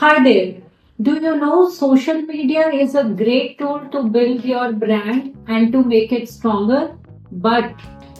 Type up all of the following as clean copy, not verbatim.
Hi there. Do you know social media is a great tool to build your brand and to make it stronger? But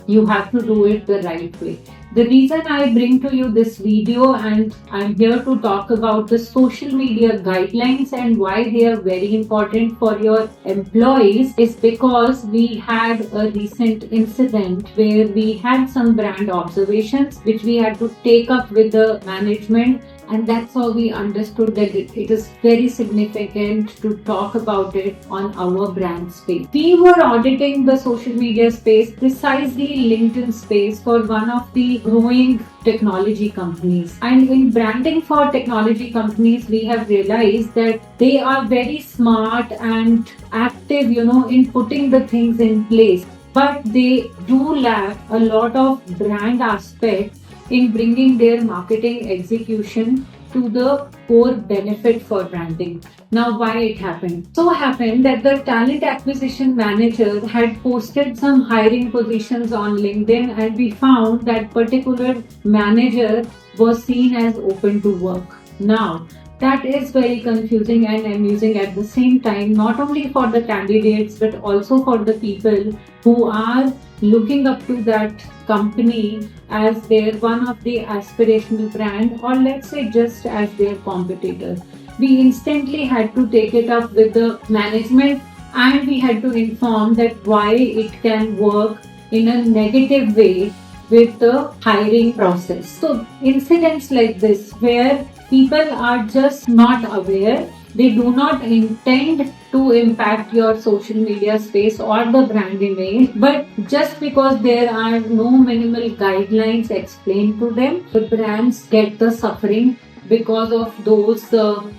you have to do it the right way. The reason I bring to you this video and I'm here to talk about the social media guidelines and why they are very important for your employees is because we had a recent incident where we had some brand observations which we had to take up with the management, and that's how we understood that it is very significant to talk about it on our brand space. We were auditing the social media space, precisely LinkedIn space, for one of the growing technology companies. And in branding for technology companies, we have realized that they are very smart and active, in putting the things in place. But they do lack a lot of brand aspect in bringing their marketing execution to the core benefit for branding. Now, why it happened? So happened that the talent acquisition manager had posted some hiring positions on LinkedIn, and we found that particular manager was seen as open to work. Now, that is very confusing and amusing at the same time, not only for the candidates but also for the people who are looking up to that company as their one of the aspirational brand, or let's say just as their competitor. We instantly had to take it up with the management and we had to inform that why it can work in a negative way with the hiring process. So incidents like this where people are just not aware, they do not intend to impact your social media space or the brand image, but just because there are no minimal guidelines explained to them, the brands get the suffering because of those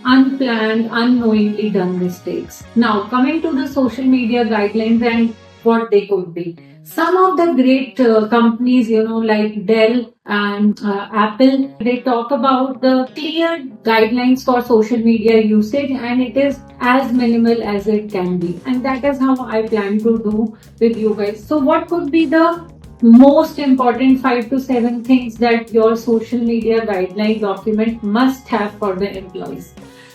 unplanned, unknowingly done mistakes. Now, coming to the social media guidelines and what they could be. Some of the great companies, like Dell and Apple, they talk about the clear guidelines for social media usage, and it is as minimal as it can be. And that is how I plan to do with you guys. So what could be the most important 5 to 7 things that your social media guideline document must have for the employees?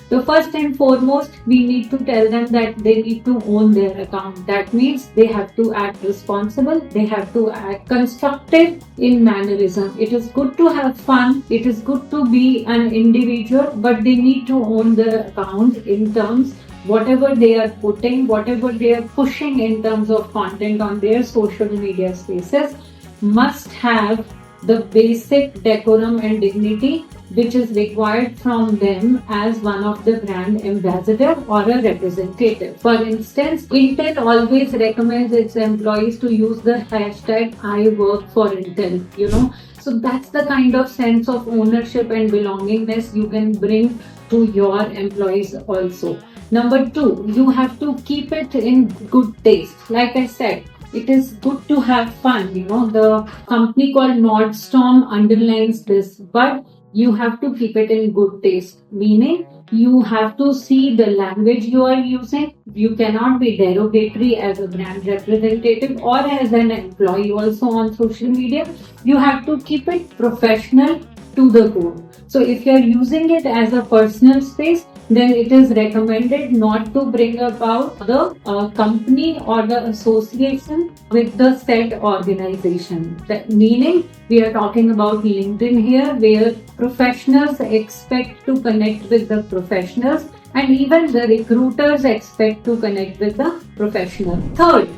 The first and foremost, we need to tell them that they need to own their account. That means they have to act responsible, they have to act constructive in mannerism. It is good to have fun, it is good to be an individual, but they need to own their account in terms whatever they are putting, whatever they are pushing in terms of content on their social media spaces must have the basic decorum and dignity which is required from them as one of the brand ambassador or a representative. For instance, Intel always recommends its employees to use the hashtag I work for Intel, So that's the kind of sense of ownership and belongingness you can bring to your employees also. Number 2, you have to keep it in good taste. Like I said, it is good to have fun. The company called Nordstorm underlines this, but you have to keep it in good taste, meaning you have to see the language you are using. You cannot be derogatory as a brand representative or as an employee also on social media. You have to keep it professional to the core. So if you are using it as a personal space, then it is recommended not to bring about the company or the association with the said organization. That meaning we are talking about LinkedIn here, where professionals expect to connect with the professionals and even the recruiters expect to connect with the professional. Third,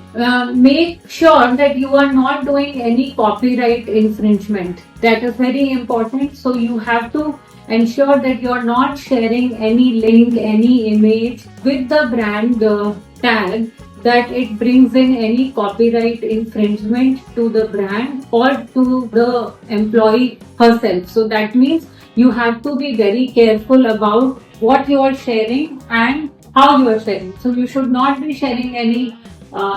make sure that you are not doing any copyright infringement. That is very important. So you have to ensure that you are not sharing any link, any image with the brand tag that it brings in any copyright infringement to the brand or to the employee herself. So that means you have to be very careful about what you are sharing and how you are sharing. So you should not be sharing any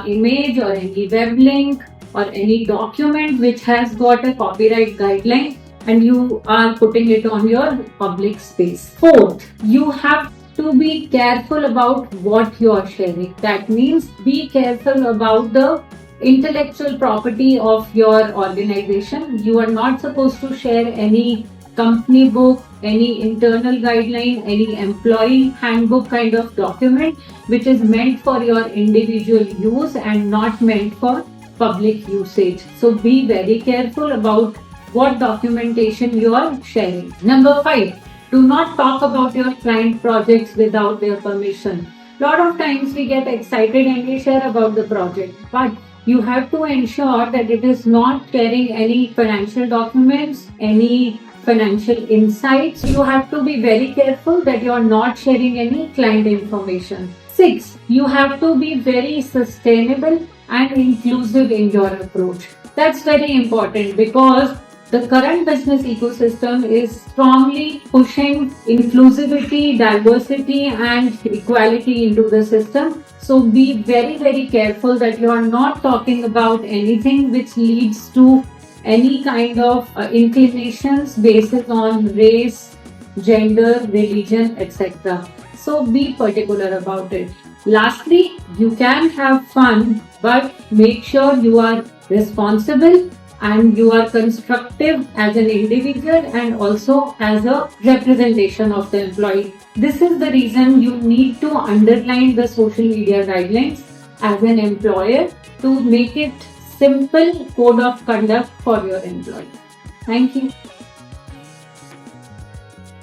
image or any web link or any document which has got a copyright guideline and you are putting it on your public space. Fourth, you have to be careful about what you are sharing. That means be careful about the intellectual property of your organization. You are not supposed to share any company book, any internal guideline, any employee handbook kind of document which is meant for your individual use and not meant for public usage. So be very careful about what documentation you are sharing. Number 5, do not talk about your client projects without their permission. Lot of times we get excited and we share about the project, but you have to ensure that it is not sharing any financial documents, any financial insights. You have to be very careful that you are not sharing any client information. 6, you have to be very sustainable and inclusive in your approach. That's very important because the current business ecosystem is strongly pushing inclusivity, diversity, and equality into the system. So be very, very careful that you are not talking about anything which leads to any kind of inclinations based on race, gender, religion, etc. So be particular about it. Lastly, you can have fun, but make sure you are responsible and you are constructive as an individual and also as a representation of the employee. This is the reason you need to underline the social media guidelines as an employer to make it simple code of conduct for your employee. Thank you.